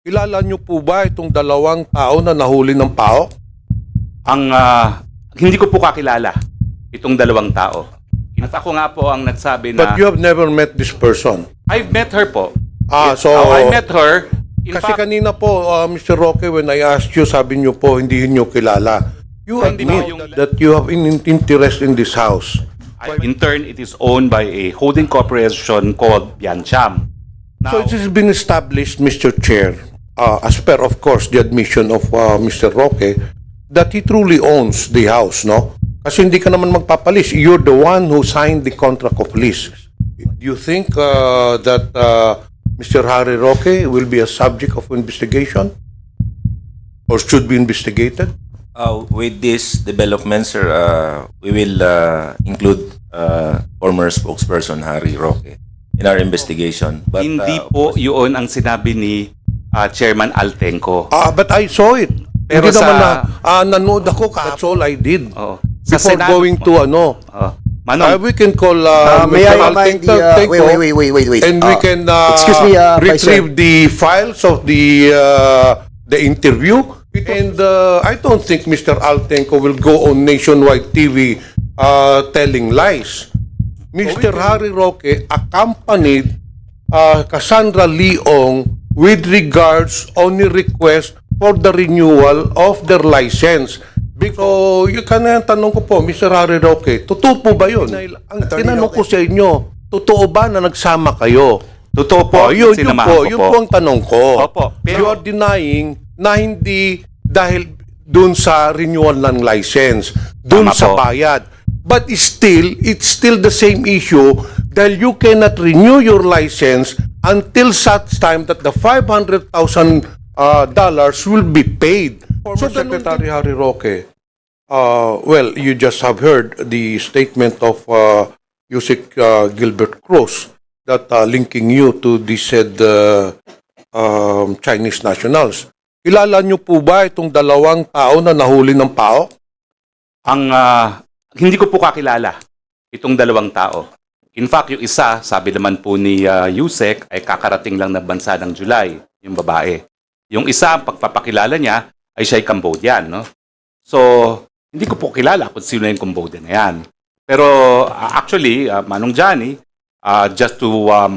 Kilala niyo po ba itong dalawang tao na nahuli ng PAOK? Hindi ko po kakilala itong dalawang tao. At ako nga po ang nagsabi na But you have never met this person. I've met her po. So I met her. In kasi fact, kanina po, Mr. Roque, when I asked you, sabi niyo po, hindi niyo kilala. You Hindi mo admit yung- that you have an interest in this house. in turn, it is owned by a holding corporation called Biancham. So it has been established, Mr. Chair, as per, of course, the admission of Mr. Roque, that he truly owns the house, no? Kasi hindi ka naman magpapalis. You're the one who signed the contract of lease. Do you think that Mr. Harry Roque will be a subject of investigation? Or should be investigated? With this development, sir, we will include former spokesperson Harry Roque in our investigation. But Hindi po yun ang sinabi ni Chairman Altenco. But I saw it. Pero Hindi sa- naman na nanood ako. That's all I did. Oo. Sa Before Senado going po. to ano. Manong, We can call May Mr. I remind Altenco, wait. and we can excuse me, retrieve the files of the interview. And I don't think Mr. Altenco will go on nationwide TV telling lies. Mr. Harry Roque accompanied Cassandra Leong with regards on the request for the renewal of their license. So, yung kanina tanong ko po, Mr. Harry Roque, totoo po ba yun? Ang tinanong ko sa inyo, totoo ba na nagsama kayo? totoo po, Yun sinamahan po, ko yun po. po ang tanong ko. Opo, pero- You are denying na hindi dahil dun sa renewal ng license, dun Tama sa po. bayad. But still, it's still the same issue dahil you cannot renew your license until such time that the $500,000 will be paid. Former Secretary Harry Roque, well, you just have heard the statement of Yusek Gilbert Cruz that linking you to the said Chinese nationals. Kilala niyo po ba itong dalawang tao na nahuli ng PAOK? Hindi ko po kakilala itong dalawang tao. In fact, yung isa, sabi naman po ni Yusek, ay kakarating lang na bansa ng July, yung babae. Yung isa, ang pagpapakilala niya, ay siya ay Cambodian, no? So, hindi ko po kilala kung sino yung Cambodian na yan. Pero actually, Manong Johnny, just to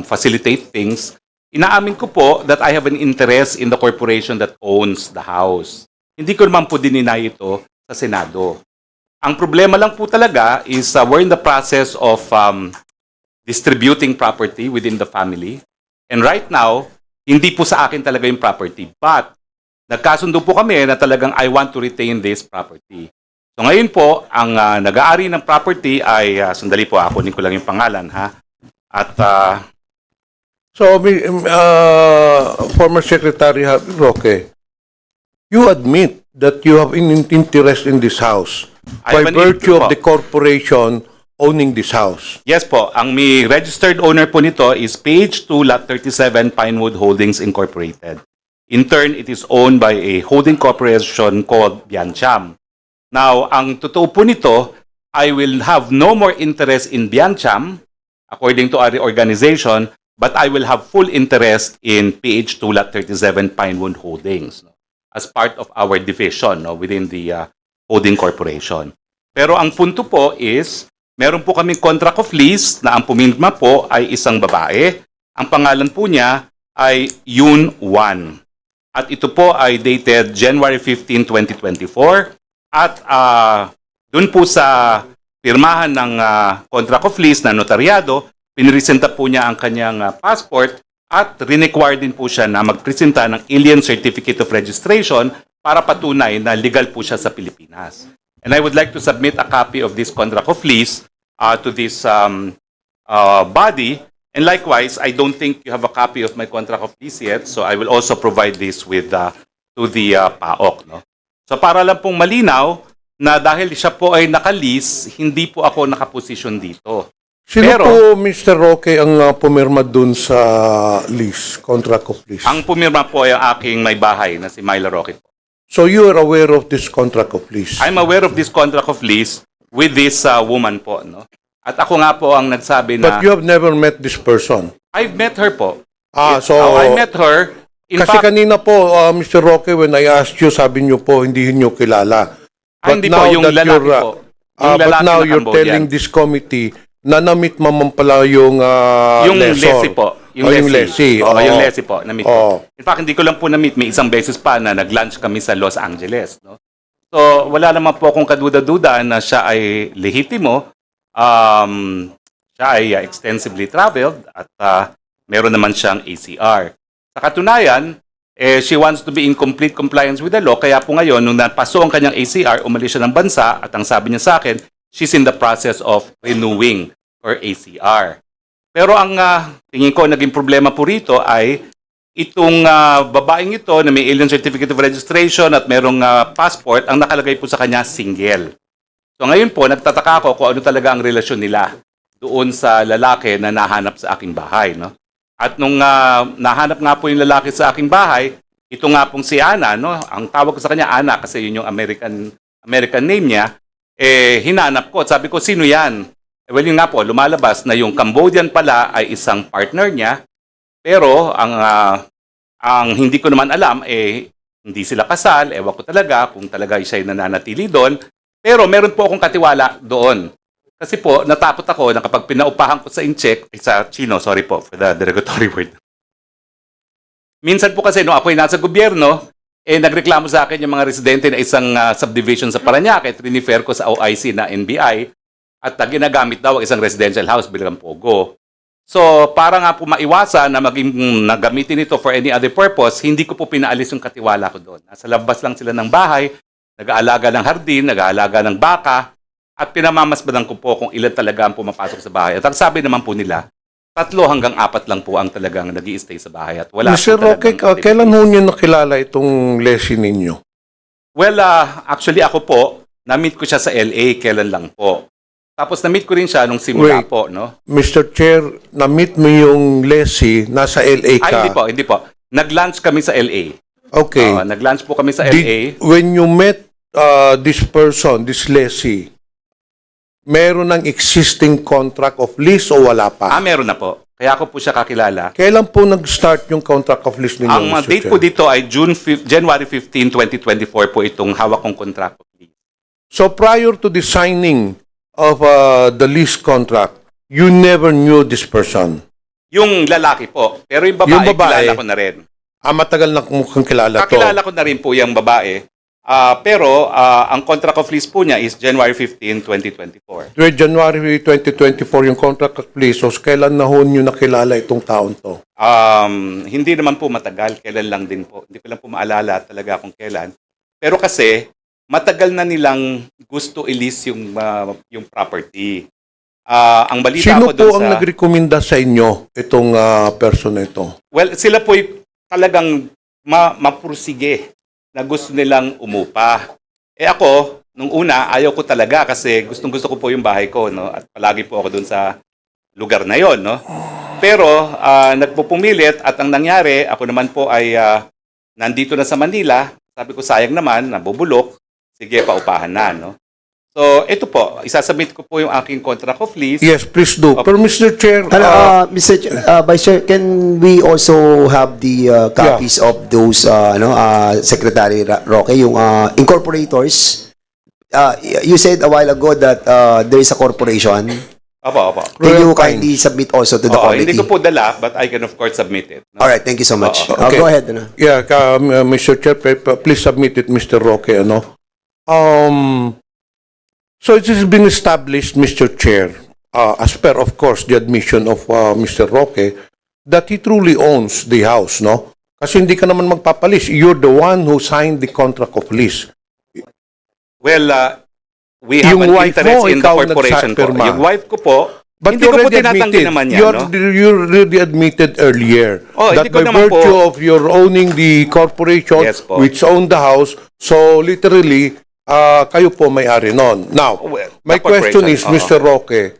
facilitate things, inaamin ko po that I have an interest in the corporation that owns the house. Hindi ko naman po dininay ito sa Senado. Ang problema lang po talaga is we're in the process of distributing property within the family. And right now, hindi po sa akin talaga yung property. But, nagkasundo po kami na talagang I want to retain this property. So ngayon po, ang nag-aari ng property ay, sandali po, kunin ko lang yung pangalan, ha? At, So, former Secretary Harry Roque, you admit that you have an interest in this house I by have an virtue interest of po. the corporation owning this house. yes po, ang may registered owner po nito is Page 2, Lot 37, Pinewood Holdings Incorporated. In turn, it is owned by a holding corporation called Biancham. Now, ang totoo po nito, I will have no more interest in Biancham, according to our organization, but I will have full interest in PH2 Lot 37 Pinewood Holdings, no, as part of our division, no, within the holding corporation. Pero ang punto po is, meron po kaming contract of lease na ang pumirma po ay isang babae. Ang pangalan po niya ay Yoon Wan. At ito po ay dated January 15, 2024. At dun po sa pirmahan ng contract of lease na notaryado, pinresenta po niya ang kanyang passport at require din po siya na magpresenta ng Alien Certificate of Registration para patunay na legal po siya sa Pilipinas. And I would like to submit a copy of this contract of lease to this body. And likewise, I don't think you have a copy of my contract of lease yet, so I will also provide this with to the PAOK. No? So para lang pong malinaw na dahil siya po ay nakalis, hindi po ako nakaposisyon dito. Sino Pero- po, Mr. Roque, ang pumirma dun sa lease, contract of lease? Ang pumirma po ay ang aking may bahay na si Myla Roque po. So you are aware of this contract of lease? I'm aware of this contract of lease with this woman po. No? At ako nga po ang nagsabi na But you have never met this person? I've met her po. So I met her In Kasi fact, kanina po, Mr. Roque, when I asked you, sabi niyo po, hindi niyo kilala. hindi po, yung that lalaki you're, po. Yung but lalaki now na you're Cambodian. telling this committee na na-meet mo man pala yung Yung lessor. lessee po. Yung lessee. Oo, Oo. yung lessee po. Na-meet Oo. ko. In fact, hindi ko lang po na-meet. May isang beses pa na nag-lunch kami sa Los Angeles. No? So, wala naman po akong kaduda-duda na siya ay lehitimo. Siya ay extensively traveled at meron naman siyang ACR. Sa katunayan, she wants to be in complete compliance with the law. Kaya po ngayon, nung napaso ang kanyang ACR, umalis siya ng bansa at ang sabi niya sa akin, she's in the process of renewing her ACR. Pero ang tingin ko naging problema po rito ay itong babaeng ito na may alien certificate of registration at merong passport, ang nakalagay po sa kanya single. So ngayon po, nagtataka ako kung ano talaga ang relasyon nila doon sa lalaki na nahanap sa aking bahay. No? At nung nahanap nga po yung lalaki sa aking bahay, ito nga pong si Ana, no? Ang tawag ko sa kanya Ana kasi yun yung American name niya, hinanap ko at sabi ko, sino yan? Well, yun nga po, lumalabas na yung Cambodian pala ay isang partner niya, pero ang hindi ko naman alam, hindi sila kasal, ewan ko talaga kung talaga siya ay nananatili doon, pero meron po akong katiwala doon. Kasi po, natakot ako na kapag pinaupahan ko sa incheck, sa Chino, sorry po for the derogatory word. Minsan po kasi nung ako'y nasa gobyerno, nagreklamo sa akin yung mga residente na isang subdivision sa Parañaque, trinifer ko sa OIC na NBI, at ginagamit daw ang isang residential house bilang pogo. So, para nga po maiwasan na nagamitin ito for any other purpose, hindi ko po pinaalis yung katiwala ko doon. Nasa labas lang sila ng bahay, nag-aalaga ng hardin, nag-aalaga ng baka, at pinamamasbadan ko po kung ilan talaga ang pumapasok sa bahay. At ang sabi naman po nila, 3 hanggang 4 lang po ang talagang nag-i-stay sa bahay. At wala Mr. po Roque, talagang kailan ho niyo nakilala itong lessee ninyo? Well, actually ako po, na-meet ko siya sa LA, kailan lang po. Tapos na-meet ko rin siya nung simula Wait. po, no? Mr. Chair, na-meet mo yung lessee, nasa LA ka. Hindi po. Nag-lunch kami sa LA. Okay. Nag-lunch po kami sa LA. When you met this person, this lessee, meron ng existing contract of lease o wala pa? Meron na po. Kaya ako po siya kakilala. Kailan po nag-start yung contract of lease ninyo, Ang Mr. date Chair? po dito ay January 15, 2024 po itong hawak kong contract. So prior to the signing of the lease contract, you never knew this person? Yung lalaki po. Pero yung babae, kilala ko na rin. Matagal na mukhang kilala to. Kakilala ko na rin po yung babae. Pero ang contract of lease po niya is January 15, 2024. January 2024 yung contract of lease. So kailan na ho nyo nakilala itong taon to? Hindi naman po matagal. Kailan lang din po. Hindi ko lang po maalala talaga kung kailan. Pero kasi, matagal na nilang gusto i-lease yung property. Ang balita Sino ko doon po ang nagrekomenda sa inyo itong person na ito? Well, sila po talagang mapursige na gusto nilang umupa. Ako, nung una, ayaw ko talaga kasi gustong-gusto ko po yung bahay ko, no? At palagi po ako doon sa lugar na yon, no? Pero nagpupumilit at ang nangyari, ako naman po ay nandito na sa Manila. Sabi ko, sayang naman, nabubulok. Sige, paupahan na, no? So, ito po, isasubmit ko po yung aking contract of lease. Yes, please do. Pero Mr. Chair, Vice Chair, can we also have the copies of those, Secretary Roque, yung incorporators? You said a while ago that there is a corporation. Opo. Can you Royal kindly submit also to the committee? Hindi ko po dala, but I can of course submit it. No? All right, thank you so much. Okay. Go ahead. yeah, Mr. Chair, please submit it, Mr. Roque. So it has been established, Mr. Chair, as per, of course, the admission of Mr. Roque, that he truly owns the house, no? Kasi hindi ka naman magpapalis. You're the one who signed the contract of lease. Well, we have Yung an wife interest mo, in the ikaw corporation po. nagpirma. Yung wife ko po, But hindi you ko po already tinatanggi admitted, naman yan, no? you already admitted earlier that Hindi ko by naman virtue po- of your owning the corporation Yes po. which owned the house, so literally, kayo po may-ari nun. Now, Well, my the question corporation, is, Mr. Roque,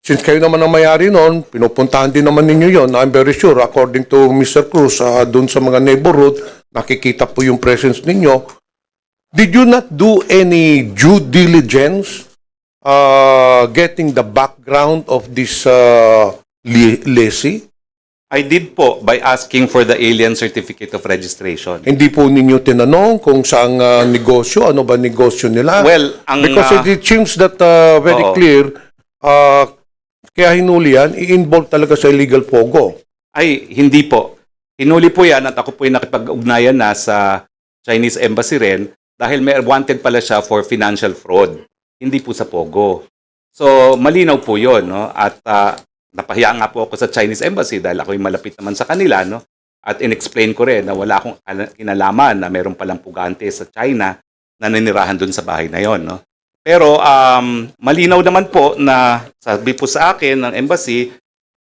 since kayo naman ang may-ari nun, pinupuntahan din naman ninyo yon. I'm very sure, according to Mr. Cruz, dun sa mga neighborhood, nakikita po yung presence ninyo. Did you not do any due diligence getting the background of this lessee? I did po by asking for the alien certificate of registration. Hindi po ninyo tinanong kung saang negosyo, ano ba negosyo nila? Well, ang, Because it seems that very oo. clear, kaya hinuli yan, i-involve talaga sa illegal pogo. Ay, hindi po. Hinuli po yan at ako po yung nakipag-ugnayan na sa Chinese Embassy rin dahil may wanted pala siya for financial fraud. Hindi po sa Pogo. So, malinaw po yun, no? At napahiya nga po ako sa Chinese Embassy dahil ako yung malapit naman sa kanila, no? At in-explain ko rin na wala akong kinalaman na meron palang pugante sa China na nanirahan dun sa bahay na yon, no? Pero malinaw naman po na sabi po sa akin ng embassy,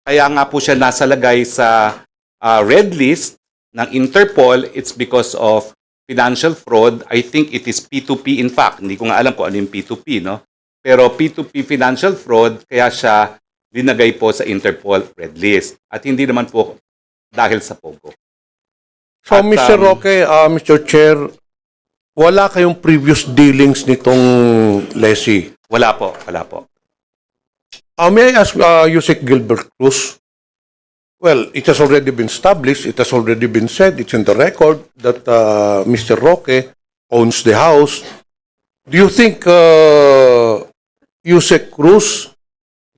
kaya nga po siya nasalagay sa red list ng Interpol, it's because of financial fraud. I think it is P2P in fact. Hindi ko nga alam kung ano yung P2P, no? Pero P2P financial fraud, kaya siya dinagay po sa Interpol red list. At hindi naman po dahil sa Pogo. So, At, Mr. Roque, Mr. Chair, wala kayong previous dealings nitong lessee. Wala po, wala po. May I ask Yusek Gilbert Cruz? Well, it has already been established, it has already been said, it's in the record that Mr. Roque owns the house. Do you think, Yusek Cruz,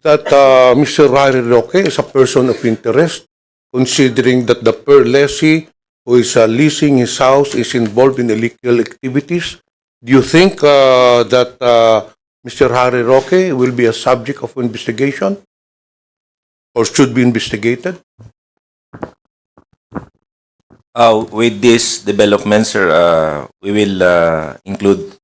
that Mr. Harry Roque is a person of interest, considering that the per lessee who is leasing his house is involved in illegal activities? Do you think that Mr. Harry Roque will be a subject of investigation or should be investigated? With this development, sir, we will include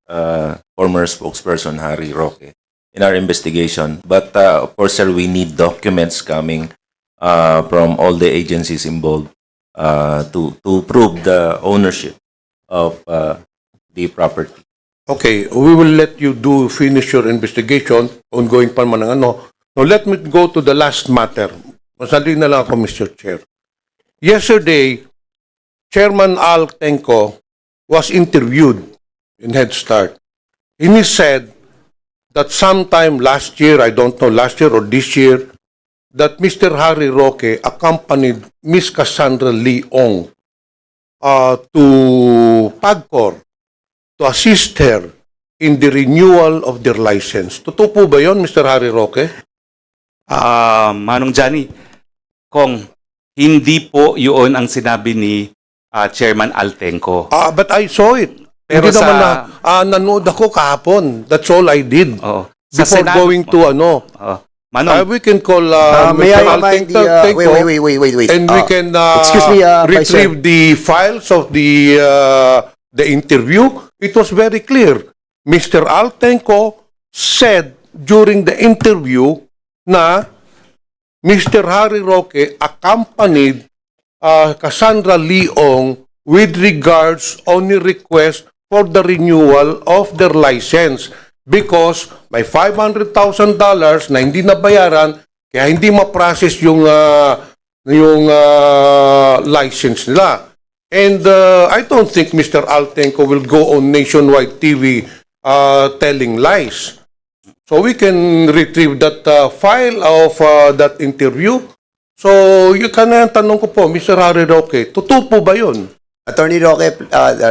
former spokesperson Harry Roque in our investigation. But of course, sir, we need documents coming from all the agencies involved to prove the ownership of the property. Okay, we will let you finish your investigation, ongoing pa man ang ano. Now, let me go to the last matter. Masali na lang ako, Mr. Chair. Yesterday, Chairman Al Tenco was interviewed in Head Start. And he said that sometime last year, I don't know, last year or this year, that Mr. Harry Roque accompanied Miss Cassandra Leong to PAGCOR to assist her in the renewal of their license. Totoo po ba yun, Mr. Harry Roque? Manong Johnny, kung hindi po yun ang sinabi ni Chairman Altenco. But I saw it. Pero Hindi sa- naman nanood ako kahapon. That's all I did. Oo. Before going to ano. Manong, We can call May Mr. I remind the... Altenco, wait. and we can excuse me, Vice Chair. retrieve the files of the interview. It was very clear. Mr. Altenco said during the interview na Mr. Harry Roque accompanied Cassandra Leong with regards on the request for the renewal of their license because may $500,000 na hindi nabayaran kaya hindi ma-process yung license nila. And I don't think Mr. Altenco will go on nationwide TV telling lies. So we can retrieve that file of that interview. So, yung kanang tanong ko po, Mr. Harry Roque, totoo po ba yun? Attorney Roque,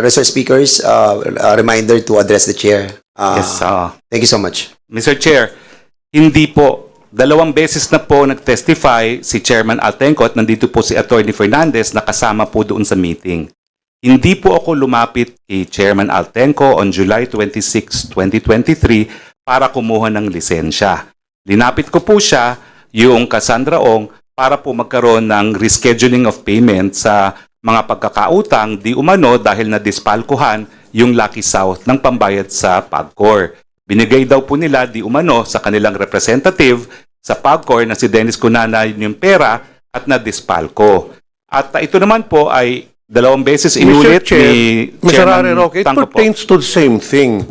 resource speakers, a reminder to address the chair. yes, Thank you so much. Mr. Chair, hindi po. 2 beses na po nag-testify si Chairman Altenco at nandito po si Attorney Fernandez na kasama po doon sa meeting. Hindi po ako lumapit kay Chairman Altenco on July 26, 2023 para kumuha ng lisensya. Linapit ko po siya, yung Cassandra Ong, para po magkaroon ng rescheduling of payment sa mga pagkakautang di umano dahil na-dispalkuhan yung Lucky South ng pambayad sa PAGCOR. Binigay daw po nila di umano sa kanilang representative sa PAGCOR na si Dennis Cunana yung pera at na-dispalko. At ito naman po ay 2 beses inulit ni Mr. Chairman Harry Roque, it Tangco po. pertains to the same thing.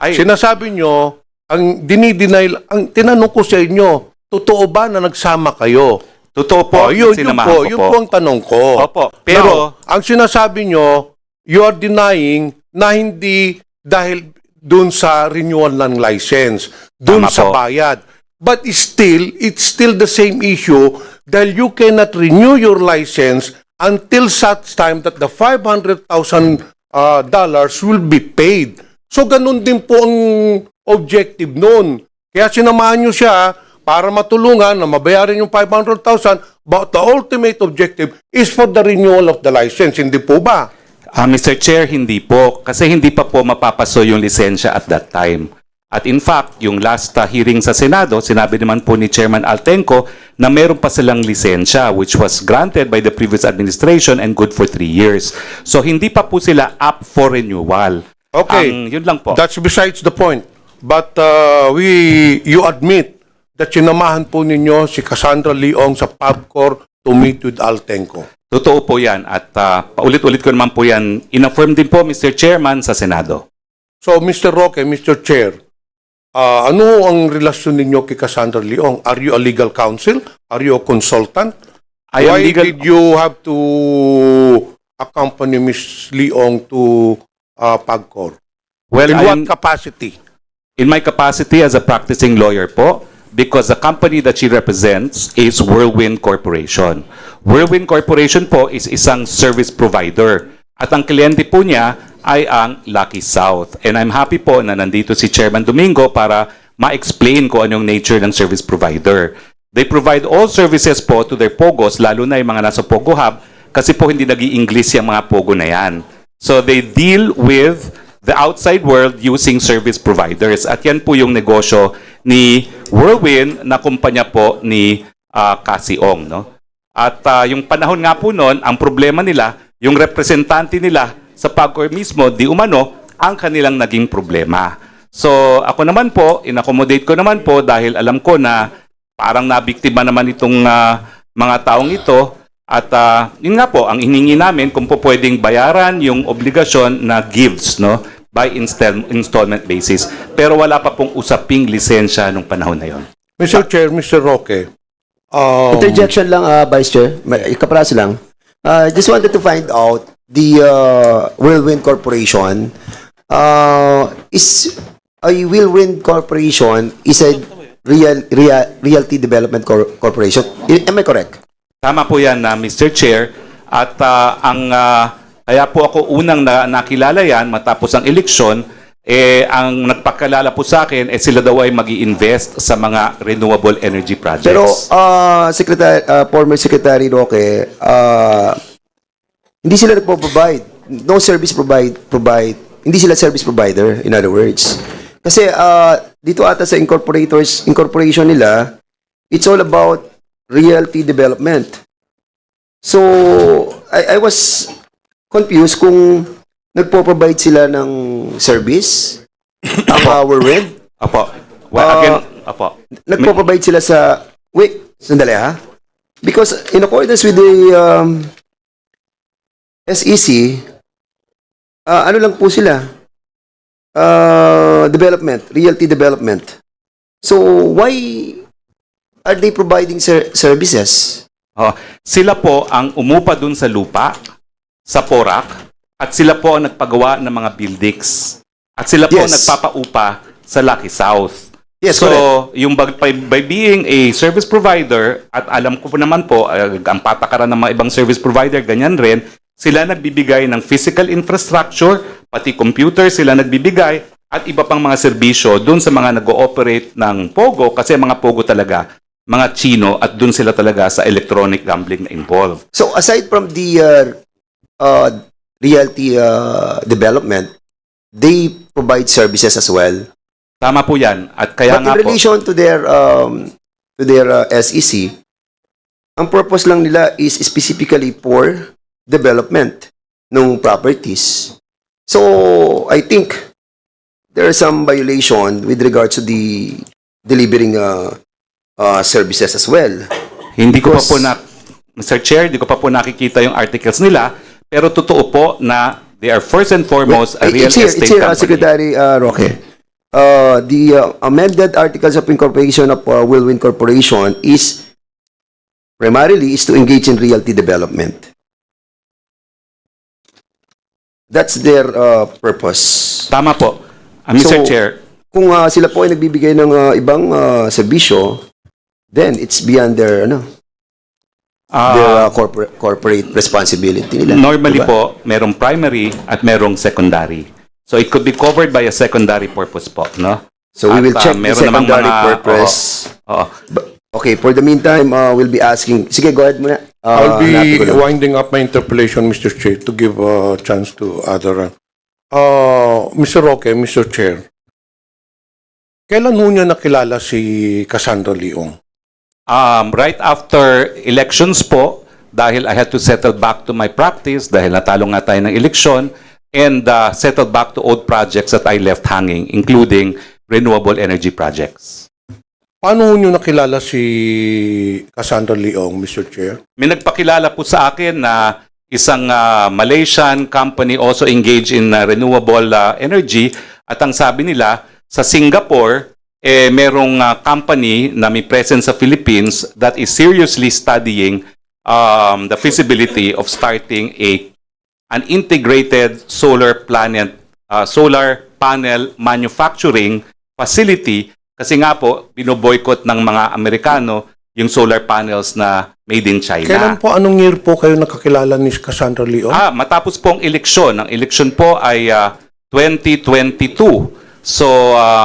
Ay, Sinasabi nyo, ang dinideny, ang tinanong ko sa inyo, totoo ba na nagsama kayo? totoo po, yun sinamahan po, ko yun po. po ang tanong ko. Opo, pero Now, ang sinasabi nyo, you are denying na hindi dahil dun sa renewal ng license, dun Tama sa po. bayad. But it's still the same issue dahil you cannot renew your license until such time that the $500,000 dollars will be paid. So ganun din po ang objective noon. Kaya sinamahan nyo siya para matulungan na mabayaran yung 500,000, but the ultimate objective is for the renewal of the license. Hindi po ba? Mr. Chair, hindi po. Kasi hindi pa po mapapaso yung lisensya at that time. At in fact, yung last hearing sa Senado, sinabi naman po ni Chairman Altenco na meron pa silang lisensya which was granted by the previous administration and good for 3 years. So hindi pa po sila up for renewal. Okay. Yun lang po. That's besides the point. But you admit that sinamahan po ninyo si Cassandra Leong sa PAGCOR to meet with Altenco. Totoo po yan. At paulit-ulit ko naman po yan. In-affirm din po, Mr. Chairman, sa Senado. So, Mr. Roque, Mr. Chair, ano ang relasyon ninyo kay Cassandra Leong? Are you a legal counsel? Are you a consultant? I am Why legal- did you have to accompany Ms. Leong to PAGCOR? Well, In I what am, capacity? in my capacity as a practicing lawyer po, because the company that she represents is Whirlwind Corporation. Whirlwind Corporation po is isang service provider. At ang kliyente po niya ay ang Lucky South. And I'm happy po na nandito si Chairman Domingo para ma-explain ko anong nature ng service provider. They provide all services po to their POGOs, lalo na yung mga nasa POGO Hub, kasi po hindi nag-i-English yung mga POGO na yan. So they deal with the outside world using service providers. At yan po yung negosyo ni Whirlwind na kumpanya po ni Cassie Ong. No? At yung panahon nga po noon, ang problema nila, yung representante nila sa PAGCOR mismo, di umano, ang kanilang naging problema. So ako naman po, in-accommodate ko naman po dahil alam ko na parang nabiktima naman itong mga taong ito. At yun nga po, ang hiningi namin kung po pwedeng bayaran yung obligasyon na gives, no, by installment basis. Pero wala pa pong usaping lisensya nung panahon na yon. Mr. Chair, Mr. Roque, Interjection lang, Vice Chair. Kapraso lang. Just wanted to find out the Whirlwind Corporation is a Whirlwind Corporation is a realty development corporation. Am I correct? Tama po yan, Mr. Chair. At kaya po ako unang nakilala yan matapos ang eleksyon, ang nagpakilala po sa akin, sila daw ay mag-i-invest sa mga renewable energy projects. Pero former Secretary Roque, hindi sila nagpo-provide. No service provide. Hindi sila service provider, in other words. Kasi dito ata sa incorporation nila, it's all about realty development. So, I was confused kung nagpo-provide sila ng service ang Whirlwind. Apo. Well, again, apo. Nagpo-provide sila sa... Wait, sandali ha. Because in accordance with the SEC, ano lang po sila? Development, realty development. So, why are they providing services? Sila po ang umupa dun sa lupa, sa Porac, at sila po ang nagpagawa ng mga buildings. At sila po ang Yes. nagpapaupa sa Lucky South. Yes, So, correct. yung by being a service provider, at alam ko po naman po, ang patakaran ng mga ibang service provider, ganyan rin, sila nagbibigay ng physical infrastructure, pati computer sila nagbibigay, at iba pang mga serbisyo dun sa mga nag-ooperate ng POGO, kasi mga POGO talaga, mga Chino, at dun sila talaga sa electronic gambling na involved. So, aside from the realty development, they provide services as well. Tama po yan. At kaya But nga in po, relation to their SEC, ang purpose lang nila is specifically for development ng properties. So, I think there is some violation with regards to the delivering services as well. hindi ko pa because- po Mr. Chair, hindi ko pa po nakikita yung articles nila, pero totoo po na they are first and foremost a real It's here, estate company. Secretary Roque. The amended articles of incorporation of Whirlwind Corporation is primarily is to engage in realty development. That's their purpose. Tama po. Mr. So- Chair, kung sila po ay nagbibigay ng ibang serbisyo, then it's beyond their corporate responsibility nila. Normally Diba? po, merong primary at merong secondary. So it could be covered by a secondary purpose po, no? So we will At, check the meron namang secondary mga- purpose. Oo. Okay, for the meantime, we'll be asking. Sige, go ahead muna. I'll be hanapin ko lang. winding up my interpellation, Mr. Chair, to give a chance to other. Mr. Roque, Mr. Chair, kailan ho niya nakilala si Cassandra Leong? Right after elections po, dahil I had to settle back to my practice, dahil natalo nga tayo ng eleksyon, and settle back to old projects that I left hanging, including renewable energy projects. Paano ho niyo nakilala si Cassandra Leong, Mr. Chair? May nagpakilala po sa akin na isang Malaysian company also engaged in renewable energy, at ang sabi nila, sa Singapore, merong company na may presence sa Philippines that is seriously studying the feasibility of starting an integrated solar panel manufacturing facility, kasi nga po binoboycott ng mga Amerikano yung solar panels na made in China. Kailan po, anong year po kayo nakakilala ni Cassandra Leong? Matapos po ang eleksyon. Ang eleksyon po ay 2022. So,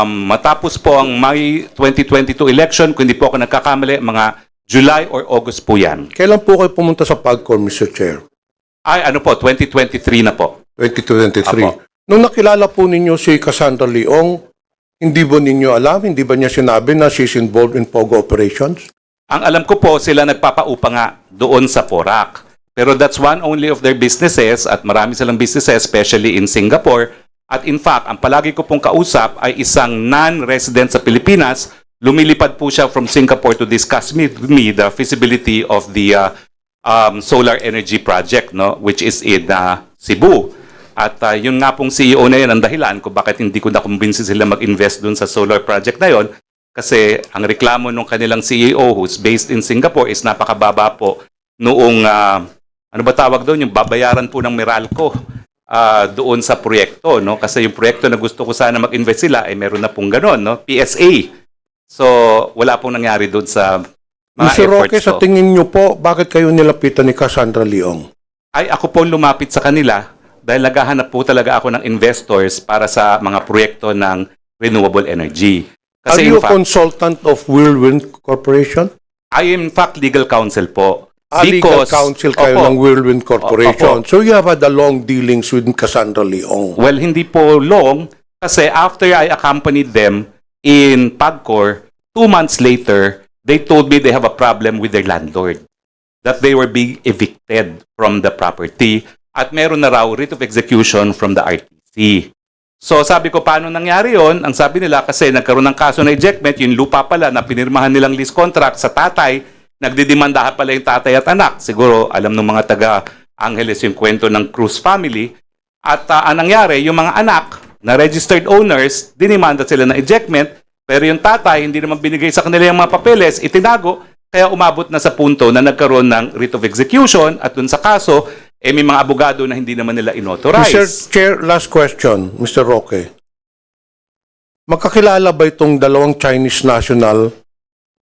matapos po ang May 2022 election, kung hindi po ako nagkakamali, mga July or August po yan. Kailan po kayo pumunta sa PAGCOR, Mr. Chair? Ay, ano po, 2023 na po. 2023. Apo. Nung nakilala po ninyo si Cassandra Leong, hindi ba ninyo alam, hindi ba niya sinabi na she's involved in POGO operations? Ang alam ko po, sila nagpapaupa nga doon sa Porac. Pero that's one only of their businesses, at marami silang businesses, especially in Singapore. At in fact, ang palagi ko pong kausap ay isang non-resident sa Pilipinas. Lumilipad po siya from Singapore to discuss with me the feasibility of the solar energy project, no, which is in Cebu. At yun nga pong CEO na yun ang dahilan kung bakit hindi ko nakumbinsi sila mag-invest dun sa solar project na yun. Kasi ang reklamo ng kanilang CEO who's based in Singapore is napakababa po noong, ano ba tawag doon, yung babayaran po ng Meralco doon sa proyekto, no? Kasi yung proyekto na gusto ko sana mag-invest sila ay meron na pong ganon, no? PSA. So, wala pong nangyari doon sa mga Mr. efforts Roque, sa ko. tingin niyo po, bakit kayo nilapitan ni Cassandra Leong? Ay, ako po lumapit sa kanila dahil naghahanap po talaga ako ng investors para sa mga proyekto ng renewable energy. Are Kasi you in a fact, consultant of Whirlwind Corporation? I am in fact legal counsel po. Legal counsel kayo Opo. ng Whirlwind Corporation. Opo. So you have had a long dealings with Cassandra Leong. Well, hindi po long kasi after I accompanied them in PAGCOR, 2 months later, they told me they have a problem with their landlord. That they were being evicted from the property at meron na raw writ of execution from the RTC. So sabi ko, paano nangyari yon? Ang sabi nila, kasi nagkaroon ng kaso na ejectment, yung lupa pala na pinirmahan nilang lease contract sa tatay, nagdidemandahan pala yung tatay at anak. Siguro alam ng mga taga-Angeles yung kwento ng Cruz family. At ang nangyari, yung mga anak na registered owners, dinimanda sila ng ejectment, pero yung tatay, hindi naman binigay sa kanila yung mga papeles, itinago, kaya umabot na sa punto na nagkaroon ng writ of execution at dun sa kaso, may mga abogado na hindi naman nila inauthorize. Mr. Chair, last question, Mr. Roque. Magkakilala ba itong dalawang Chinese national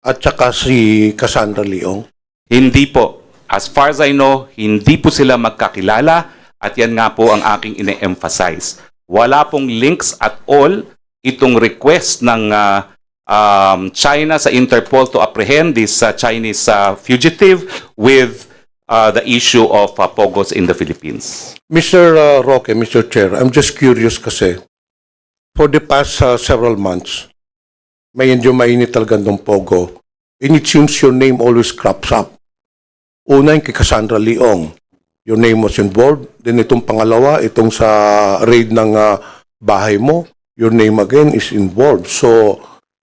at saka si Cassandra Leong? Hindi po. As far as I know, hindi po sila magkakilala at yan nga po ang aking ine-emphasize. Wala pong links at all itong request ng China sa Interpol to apprehend this Chinese fugitive with the issue of POGOs in the Philippines. Mr. Roque, Mr. Chair, I'm just curious kasi for the past several months, medyo mainit talaga ng Pogo. And it seems your name always crops up. Una yung kay Cassandra Leong. Your name was involved. Then itong pangalawa, itong sa raid ng bahay mo, your name again is involved. So,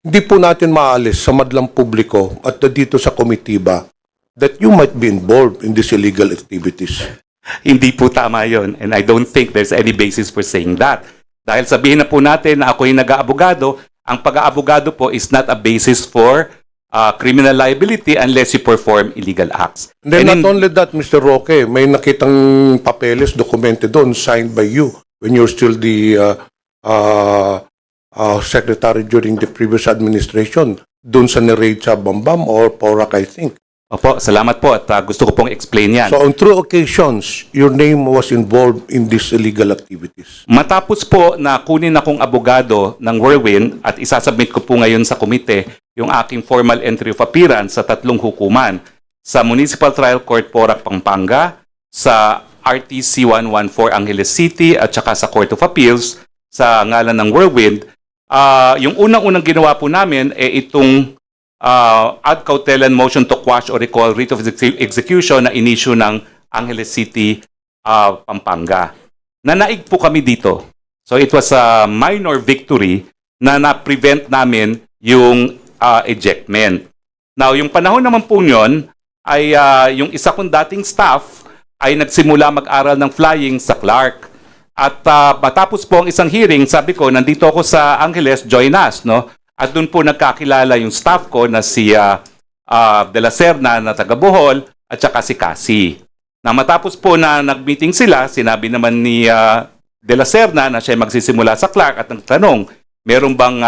hindi po natin maalis sa madlang publiko at dito sa komitiba that you might be involved in these illegal activities. Hindi po tama yon, and I don't think there's any basis for saying that. Dahil sabihin na po natin na ako yung nag-aabogado, ang pag-aabogado po is not a basis for criminal liability unless you perform illegal acts. And then And not only that, Mr. Roque, may nakitang papeles, dokumente doon, signed by you when you're still the secretary during the previous administration doon sa ni-raid sa Bambam or Porac, I think. Opo, salamat po at gusto ko pong explain yan. So on 2 occasions, your name was involved in these illegal activities. Matapos po na kunin akong abogado ng Whirlwind at isasubmit ko po ngayon sa komite yung aking formal entry of appearance sa 3 hukuman, sa Municipal Trial Court Porac, Pampanga, sa RTC 114 Angeles City at saka sa Court of Appeals sa ngalan ng Whirlwind. Yung unang-unang ginawa po namin itong ad cautelan motion to quash or recall writ of execution na inisyu ng Angeles City, Pampanga. Nanaig po kami dito. So it was a minor victory na na-prevent namin yung ejectment. Now, yung panahon naman po yun ay yung isa kong dating staff ay nagsimula mag-aral ng flying sa Clark. At matapos po ang isang hearing, sabi ko, nandito ako sa Angeles, join us, no? At doon po nagkakilala yung staff ko na si De La Serna na taga Bohol at saka si Cassie. Na matapos po na nag-meeting sila, sinabi naman ni De La Serna na siya magsisimula sa Clark at nagtanong, meron bang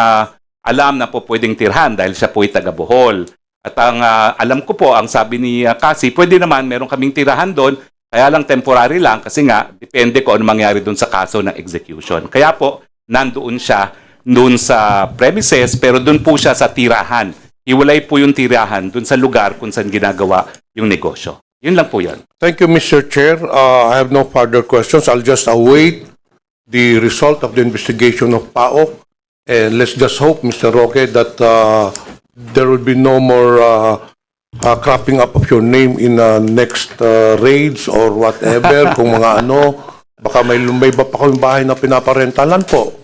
alam na po pwedeng tirhan dahil siya po ay taga Bohol. At ang alam ko po, ang sabi ni Cassie, pwede naman, meron kaming tirahan doon, kaya lang temporary lang kasi nga, depende ko ano mangyari doon sa kaso ng execution. Kaya po, nandoon siya doon sa premises, pero doon po siya sa tirahan. Hiwalay po yung tirahan doon sa lugar kung saan ginagawa yung negosyo. Yun lang po yan. Thank you, Mr. Chair. I have no further questions. I'll just await the result of the investigation of PAOK. And let's just hope, Mr. Roque, that there will be no more cropping up of your name in next raids or whatever. Kung mga ano, baka may iba pa kayong bahay na pinaparentalan po.